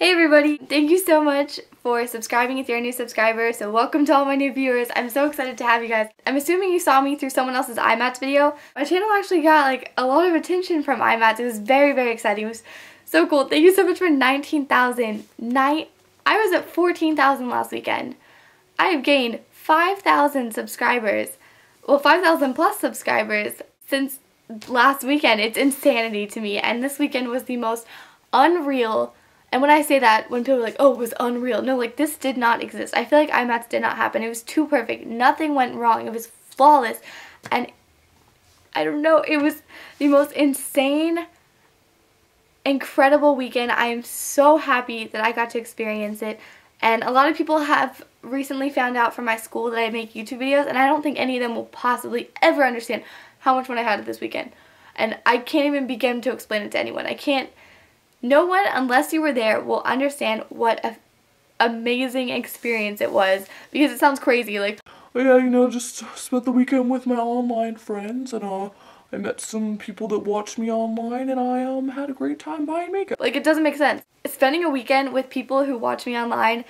Hey everybody, thank you so much for subscribing if you're a new subscriber. So welcome to all my new viewers. I'm so excited to have you guys. I'm assuming you saw me through someone else's IMATS video. My channel actually got like a lot of attention from IMATS. It was very exciting. It was so cool. Thank you so much for 19,000. I was at 14,000 last weekend. I have gained 5,000 subscribers. Well, 5,000 plus subscribers since last weekend. It's insanity to me. And this weekend was the most unreal. And when I say that, when people are like, oh, it was unreal. No, like, this did not exist. I feel like IMATS did not happen. It was too perfect. Nothing went wrong. It was flawless. And I don't know, it was the most insane, incredible weekend. I am so happy that I got to experience it. And a lot of people have recently found out from my school that I make YouTube videos, and I don't think any of them will possibly ever understand how much fun I had this weekend. And I can't even begin to explain it to anyone. No one, unless you were there, will understand what an amazing experience it was, because it sounds crazy, like, oh yeah, just spent the weekend with my online friends, and I met some people that watched me online, and I had a great time buying makeup. Like, it doesn't make sense. Spending a weekend with people who watch me online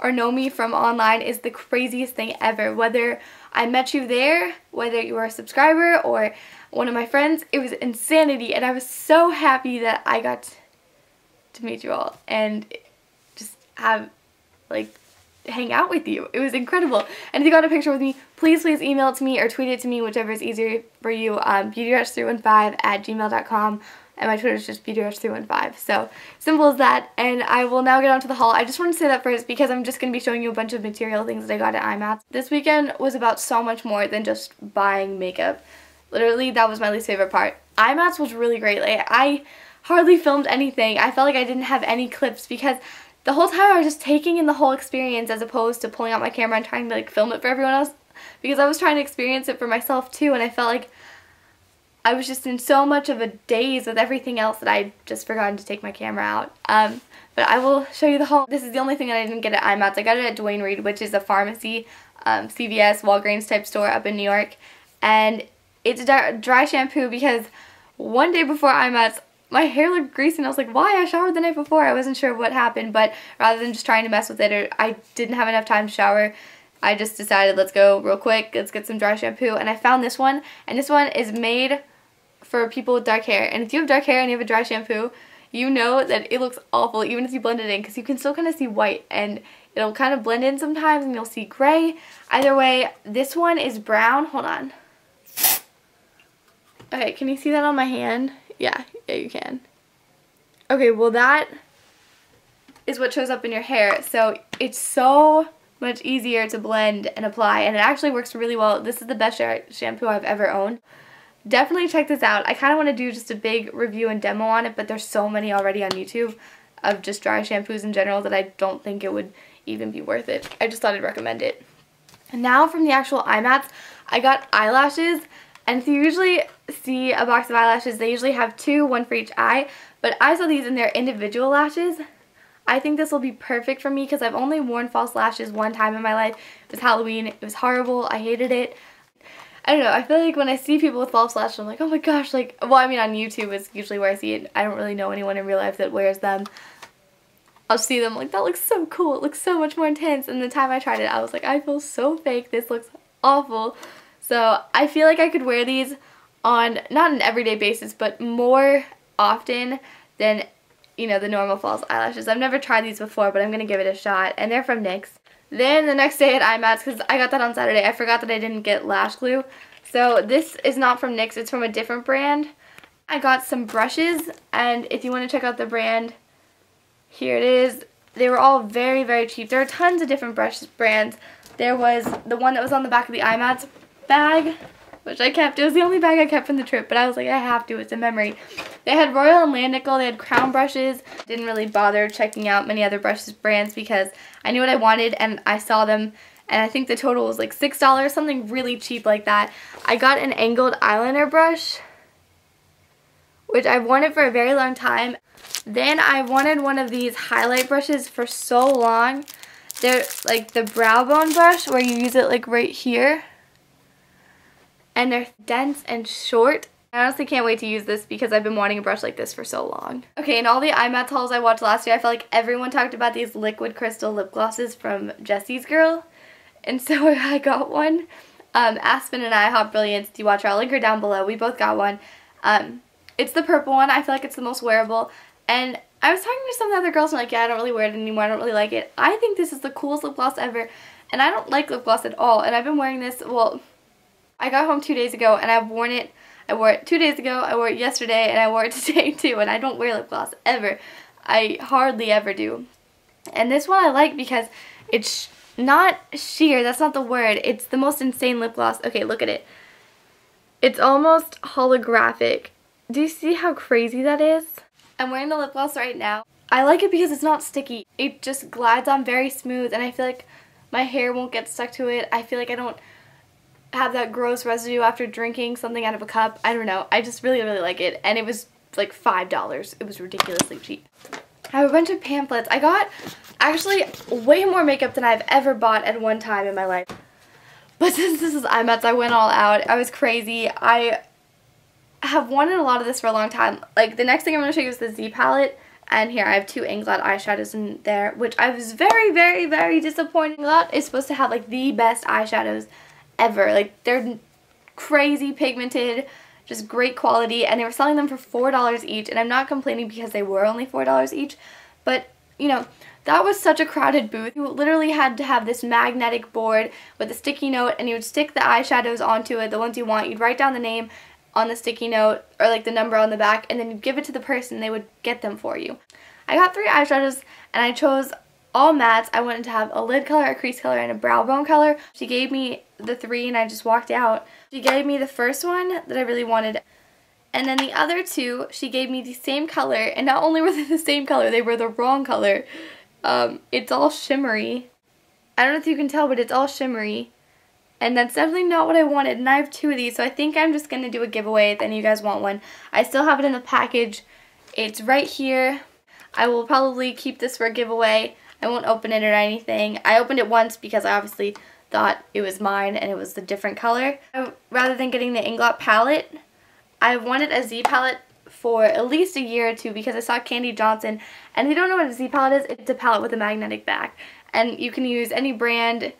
or know me from online is the craziest thing ever. Whether I met you there, whether you were a subscriber or one of my friends, it was insanity, and I was so happy that I got to meet you all and just have, like, hang out with you. It was incredible. And if you got a picture with me, please email it to me or tweet it to me, whichever is easier for you. beautyrush315@gmail.com, and my Twitter is just beautyrush315. So simple as that. And I will now get on to the haul. I just want to say that first because I'm just going to be showing you a bunch of material things that I got at IMATS. This weekend was about so much more than just buying makeup. Literally, that was my least favorite part. IMATS was really great. Like, I hardly filmed anything. I felt like I didn't have any clips because the whole time I was just taking in the whole experience as opposed to pulling out my camera and trying to, like, film it for everyone else, because I was trying to experience it for myself too, and I felt like I was just in so much of a daze with everything else that I just forgotten to take my camera out. But I will show you the haul. This is the only thing that I didn't get at IMATS. I got it at Duane Reade, which is a pharmacy, CVS, Walgreens type store up in New York, and it's a dry shampoo because one day before IMATS, my hair looked greasy, and I was like, why? I showered the night before. I wasn't sure what happened, but rather than just trying to mess with it, or I didn't have enough time to shower, I just decided, let's go real quick, let's get some dry shampoo, and I found this one, and this one is made for people with dark hair, and if you have dark hair and you have a dry shampoo, you know that it looks awful even if you blend it in, because you can still kind of see white, and it'll kind of blend in sometimes, and you'll see gray. Either way, this one is brown. Hold on. Okay, can you see that on my hand? Yeah, you can. Okay, well, that is what shows up in your hair. So it's so much easier to blend and apply, and it actually works really well. This is the best shampoo I've ever owned. Definitely check this out. I kind of want to do just a big review and demo on it, but there's so many already on YouTube of just dry shampoos in general that I don't think it would even be worth it. I just thought I'd recommend it. And now from the actual IMATS, I got eyelashes. And if you usually see a box of eyelashes, they usually have two, one for each eye. But I saw these in their individual lashes. I think this will be perfect for me because I've only worn false lashes one time in my life. It was Halloween. It was horrible. I hated it. I don't know. I feel like when I see people with false lashes, I'm like, oh my gosh. Like, well, I mean, on YouTube is usually where I see it. I don't really know anyone in real life that wears them. I'll see them like, that looks so cool. It looks so much more intense. And the time I tried it, I was like, I feel so fake. This looks awful. So I feel like I could wear these on, not an everyday basis, but more often than, you know, the normal false eyelashes. I've never tried these before, but I'm going to give it a shot. And they're from NYX. Then the next day at IMATS, because I got that on Saturday, I forgot that I didn't get lash glue. So this is not from NYX, it's from a different brand. I got some brushes, and if you want to check out the brand, here it is. They were all very cheap. There are tons of different brush brands. There was the one that was on the back of the IMATS bag, which I kept. It was the only bag I kept from the trip, but I was like, I have to. It's a memory. They had Royal and Landical. They had Crown brushes. Didn't really bother checking out many other brush brands because I knew what I wanted and I saw them, and I think the total was like $6, something really cheap like that. I got an angled eyeliner brush, which I've wanted for a very long time. Then I wanted one of these highlight brushes for so long. They're like the brow bone brush where you use it like right here. And they're dense and short. I honestly can't wait to use this because I've been wanting a brush like this for so long. Okay, in all the IMATS hauls I watched last year, I felt like everyone talked about these liquid crystal lip glosses from Jessie's Girl. And so I got one. Aspen and I, Hot Brilliance, do you watch her? I'll link her down below. We both got one. It's the purple one. I feel like it's the most wearable. And I was talking to some of the other girls and like, yeah, I don't really wear it anymore. I don't really like it. I think this is the coolest lip gloss ever. And I don't like lip gloss at all. And I've been wearing this, well, I got home 2 days ago and I've worn it. I wore it 2 days ago, I wore it yesterday, and I wore it today too. And I don't wear lip gloss ever. I hardly ever do. And this one I like because it's not sheer, that's not the word. It's the most insane lip gloss. Okay, look at it. It's almost holographic. Do you see how crazy that is? I'm wearing the lip gloss right now. I like it because it's not sticky. It just glides on very smooth, and I feel like my hair won't get stuck to it. I feel like I don't have that gross residue after drinking something out of a cup. I don't know. I just really, really like it, and it was like $5. It was ridiculously cheap. I have a bunch of pamphlets. I got actually way more makeup than I've ever bought at one time in my life. But since this is IMATS, I went all out. I was crazy. I have wanted a lot of this for a long time. Like, the next thing I'm going to show you is the Z palette. And here, I have 2 Inglot eyeshadows in there, which I was very, very, very disappointed. Inglot is supposed to have, like, the best eyeshadows ever. Like, they're crazy pigmented, just great quality, and they were selling them for $4 each, and I'm not complaining because they were only $4 each, but, you know, that was such a crowded booth. You literally had to have this magnetic board with a sticky note, and you would stick the eyeshadows onto it, the ones you want. You'd write down the name on the sticky note, or like the number on the back, and then you'd give it to the person, they would get them for you. I got 3 eyeshadows, and I chose all mattes. I wanted to have a lid color, a crease color, and a brow bone color. She gave me the 3, and I just walked out. She gave me the first one that I really wanted, and then the other 2, she gave me the same color, and not only were they the same color, they were the wrong color. It's all shimmery. I don't know if you can tell, but it's all shimmery. And that's definitely not what I wanted, and I have 2 of these, so I think I'm just going to do a giveaway if any of you guys want one. I still have it in the package. It's right here. I will probably keep this for a giveaway. I won't open it or anything. I opened it once because I obviously thought it was mine and it was the different color. Rather than getting the Inglot palette, I wanted a Z palette for at least a year or 2 because I saw Candy Johnson, and if you don't know what a Z palette is, it's a palette with a magnetic back. And you can use any brand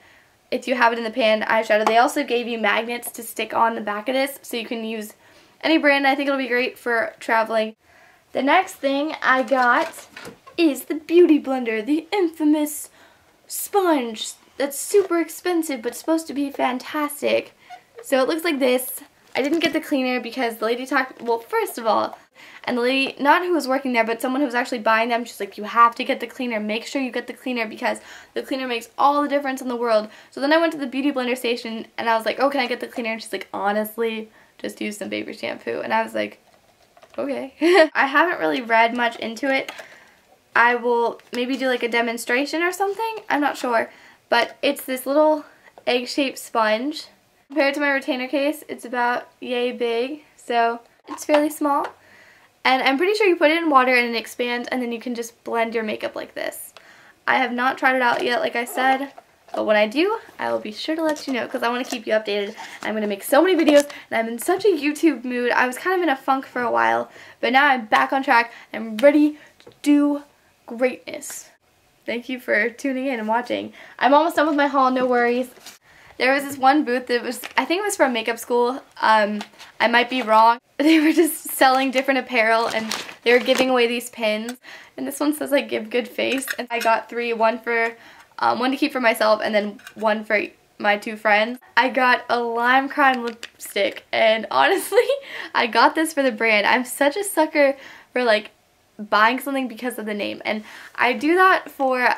if you have it in the pan eyeshadow. They also gave you magnets to stick on the back of this, so you can use any brand. I think it'll be great for traveling. The next thing I got is the Beauty Blender, the infamous sponge that's super expensive but supposed to be fantastic. So it looks like this. I didn't get the cleaner because the lady talked, well, first of all, and the lady, not who was working there, but someone who was actually buying them, she's like, you have to get the cleaner. Make sure you get the cleaner because the cleaner makes all the difference in the world. So then I went to the Beauty Blender station and I was like, oh, can I get the cleaner? And she's like, honestly, just use some baby shampoo. And I was like, okay. I haven't really read much into it. I will maybe do like a demonstration or something. I'm not sure. But it's this little egg-shaped sponge. Compared to my retainer case, it's about yay big. So it's fairly small. And I'm pretty sure you put it in water and it expands, and then you can just blend your makeup like this. I have not tried it out yet, like I said. But when I do, I will be sure to let you know because I want to keep you updated. I'm going to make so many videos, and I'm in such a YouTube mood. I was kind of in a funk for a while, but now I'm back on track. I'm ready to do greatness. Thank you for tuning in and watching. I'm almost done with my haul, no worries. There was this one booth that was, I think it was from makeup school. I might be wrong. They were just selling different apparel, and they were giving away these pins. And this one says, like, give good face. And I got 3, one to keep for myself, and then 1 for my 2 friends. I got a lime crime lipstick, and honestly, I got this for the brand. I'm such a sucker for, like, buying something because of the name, and I do that for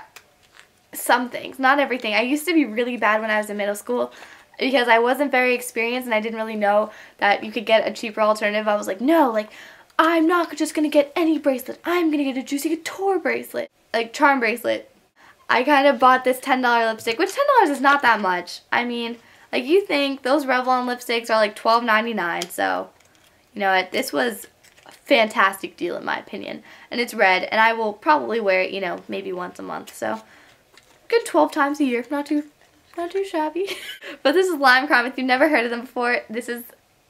some things, not everything. I used to be really bad when I was in middle school because I wasn't very experienced and I didn't really know that you could get a cheaper alternative. I was like, no, like, I'm not just gonna get any bracelet. I'm gonna get a Juicy Couture bracelet, like charm bracelet. I kind of bought this $10 lipstick, which $10 is not that much. I mean, like, you think those Revlon lipsticks are like $12.99, so you know what, this was a fantastic deal in my opinion. And it's red, and I will probably wear it, you know, maybe once a month, so good 12 times a year, not too shabby. But this is lime crime. If you've never heard of them before, this is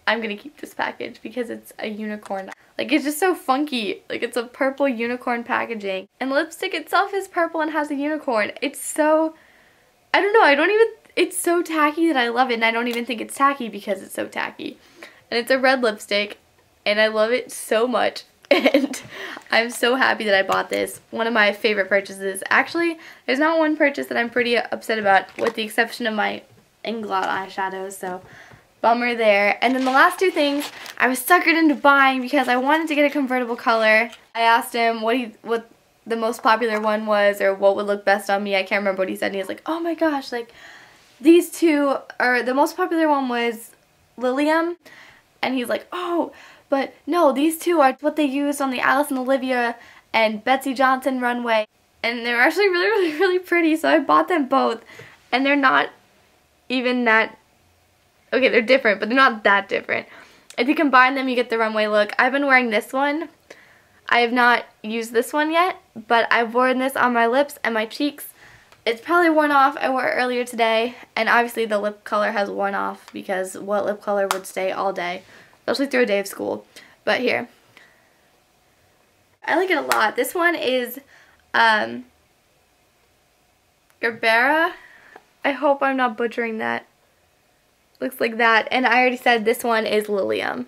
I'm gonna keep this package because it's a unicorn. Like, it's just so funky. Like, it's a purple unicorn packaging. And lipstick itself is purple and has a unicorn. It's so, I don't know, it's so tacky that I love it, and I don't even think it's tacky because it's so tacky. And it's a red lipstick, and I love it so much. And I'm so happy that I bought this. One of my favorite purchases. Actually, there's not one purchase that I'm pretty upset about, with the exception of my Inglot eyeshadows, so bummer there. And then the last two things I was suckered into buying because I wanted to get a convertible color. I asked him what the most popular one was, or what would look best on me. I can't remember what he said, and he was like, oh my gosh, like, these two are, the most popular one was Lilium, and he's like, oh, but no, these two are what they used on the Alice and Olivia and Betsy Johnson runway. And they're actually really, really, really pretty, so I bought them both. And they're not even that, okay, they're different, but they're not that different. If you combine them, you get the runway look. I've been wearing this one. I have not used this one yet, but I've worn this on my lips and my cheeks. It's probably worn off. I wore it earlier today, and obviously the lip color has worn off because what lip color would stay all day? Especially through a day of school. But here. I like it a lot. This one is Gerbera. I hope I'm not butchering that. Looks like that. And I already said this one is Lilium.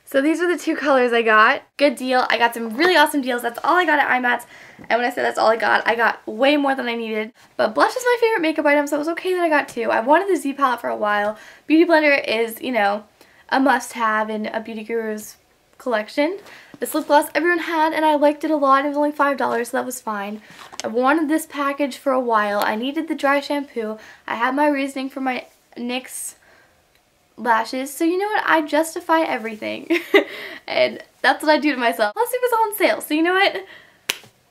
So these are the two colors I got. Good deal. I got some really awesome deals. That's all I got at IMATS. And when I say that's all I got way more than I needed. But blush is my favorite makeup item, so it was okay that I got two. I wanted the Z palette for a while. Beauty Blender is, you know, a must-have in a beauty guru's collection. This lip gloss everyone had, and I liked it a lot. It was only $5, so that was fine. I wanted this package for a while. I needed the dry shampoo. I had my reasoning for my NYX lashes, so you know what, I justify everything. And that's what I do to myself. Plus it was on sale, so you know what,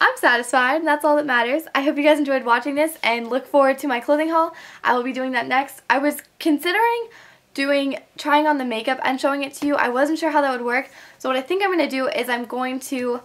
I'm satisfied, and that's all that matters. I hope you guys enjoyed watching this and look forward to my clothing haul. I will be doing that next. I was considering trying on the makeup and showing it to you. I wasn't sure how that would work, so what I think I'm going to do is I'm going to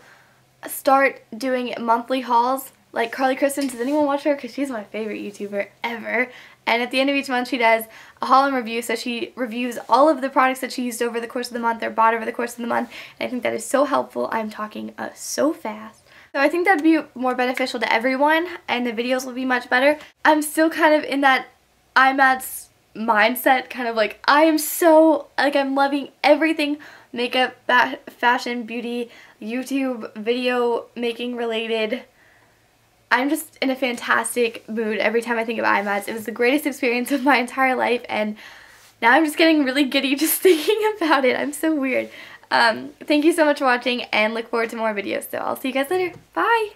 start doing monthly hauls like Carly Kristen. Does anyone watch her? Because she's my favorite YouTuber ever. And at the end of each month she does a haul and review, so she reviews all of the products that she used over the course of the month or bought over the course of the month, and I think that is so helpful. I'm talking so fast. So I think that would be more beneficial to everyone, and the videos will be much better. I'm still kind of in that IMATS mindset, kind of like, I am so, like, I'm loving everything makeup, fashion, beauty, YouTube, video making related. I'm just in a fantastic mood every time I think of IMATS. It was the greatest experience of my entire life, and now I'm just getting really giddy just thinking about it. I'm so weird. Thank you so much for watching, and look forward to more videos. So I'll see you guys later. Bye!